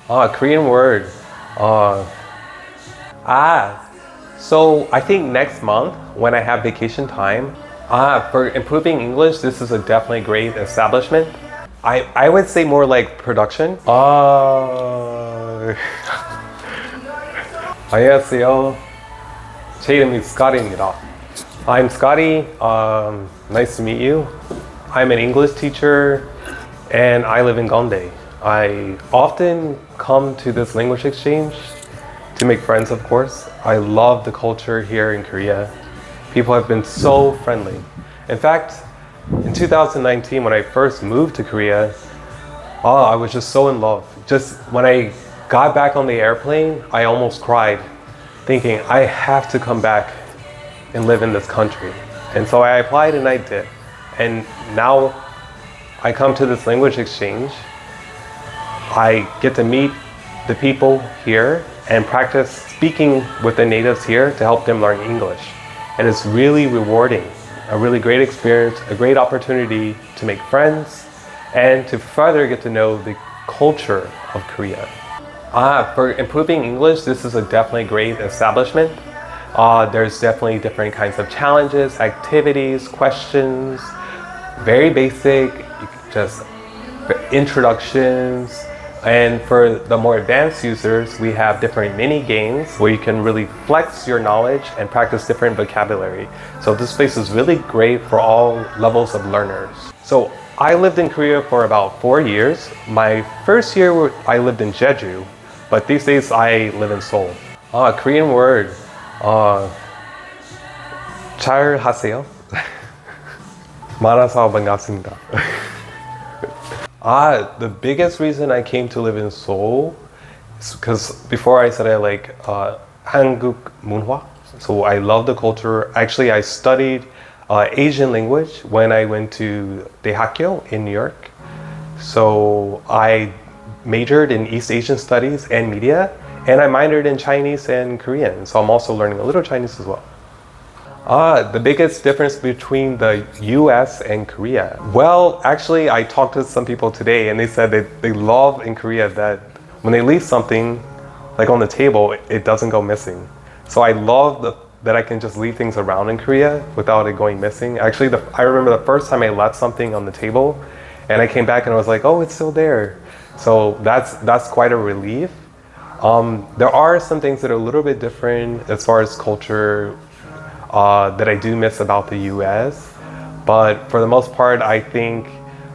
Korean word. Uh, so I think next month when I have vacation time, for improving English, this is a definitely great establishment. I would say more like production. 안녕하세요. 제 이름이 Scotty입니다. I'm Scotty. Nice to meet you. I'm an English teacher and I live in Gyeongdae. I often come to this language exchange to make friends, of course. I love the culture here in Korea. People have been so friendly. In fact, in 2019, when I first moved to Korea, I was just so in love. Just when I got back on the airplane, I almost cried, thinking I have to come back and live in this country. And so I applied and I did. And now I come to this language exchange. I get to meet the people here and practice speaking with the natives here to help them learn English. And it's really rewarding, a really great experience, a great opportunity to make friends and to further get to know the culture of Korea. For improving English, this is a definitely great establishment. There's definitely different kinds of challenges, activities, questions, very basic, just introductions. And for the more advanced users, we have different mini games where you can really flex your knowledge and practice different vocabulary. So this place is really great for all levels of learners. So I lived in Korea for about 4 years. My first year I lived in Jeju, but these days I live in Seoul. Korean word. 잘 하세요. 만나서 반갑습니다. The biggest reason I came to live in Seoul is because before I said I like 한국 문화. So I love the culture. Actually, I studied Asian language when I went to 대학교 in New York. So I majored in East Asian studies and media, and I minored in Chinese and Korean. So I'm also learning a little Chinese as well. The biggest difference between the US and Korea. Well, actually, I talked to some people today and they said that they love in Korea that when they leave something like on the table, it doesn't go missing. So I love that I can just leave things around in Korea without it going missing. Actually, I remember the first time I left something on the table and I came back and I was like, oh, it's still there. So that's quite a relief. There are some things that are a little bit different as far as culture that I do miss about the US, but for the most part, I think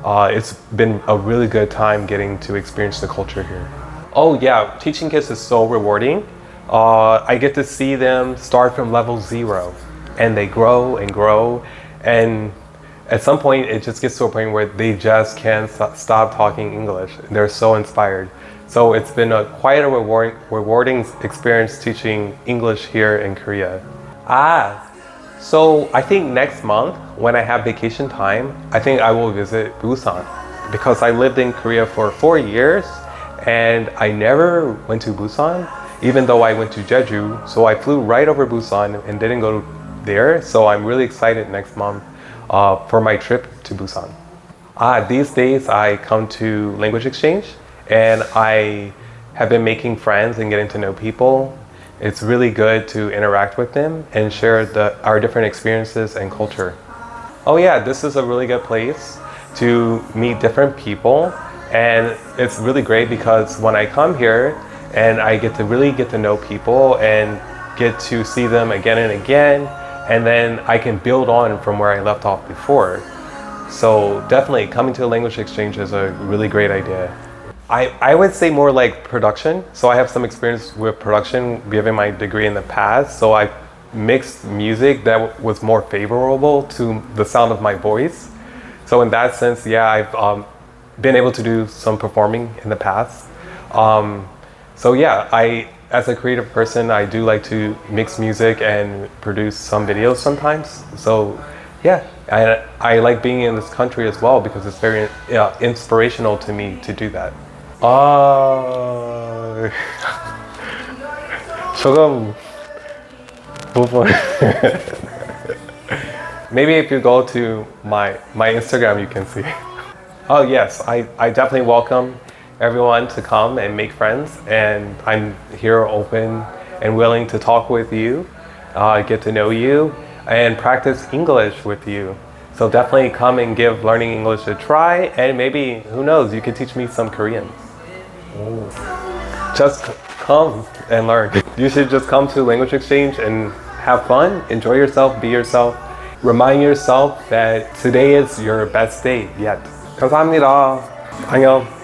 it's been a really good time getting to experience the culture here. Oh yeah, teaching kids is so rewarding. I get to see them start from level 0 and they grow and grow, and at some point it just gets to a point where they just can't stop talking English. They're so inspired. So it's been quite a rewarding experience teaching English here in Korea. So I think next month when I have vacation time, I think I will visit Busan because I lived in Korea for 4 years and I never went to Busan, even though I went to Jeju. So I flew right over Busan and didn't go there. So I'm really excited next month for my trip to Busan. These days I come to language exchange and I have been making friends and getting to know people. It's really good to interact with them and share our different experiences and culture. Oh yeah, this is a really good place to meet different people, and it's really great because when I come here and I really get to know people and get to see them again and again, and then I can build on from where I left off before. So definitely coming to a language exchange is a really great idea. I would say more like production. So I have some experience with production given my degree in the past. So I mixed music that was more favorable to the sound of my voice. So in that sense, yeah, I've been able to do some performing in the past. So yeah, as a creative person, I do like to mix music and produce some videos sometimes. So yeah, I like being in this country as well because it's very inspirational to me to do that. 조금 부분. Maybe if you go to my Instagram, you can see. Oh yes, I definitely welcome everyone to come and make friends, and I'm here open and willing to talk with you, get to know you, and practice English with you. So definitely come and give learning English a try, and maybe, who knows, you could teach me some Korean. Just come and learn. You should just come to language exchange and have fun, enjoy yourself, be yourself. Remind yourself that today is your best day yet. 감사합니다. 안녕.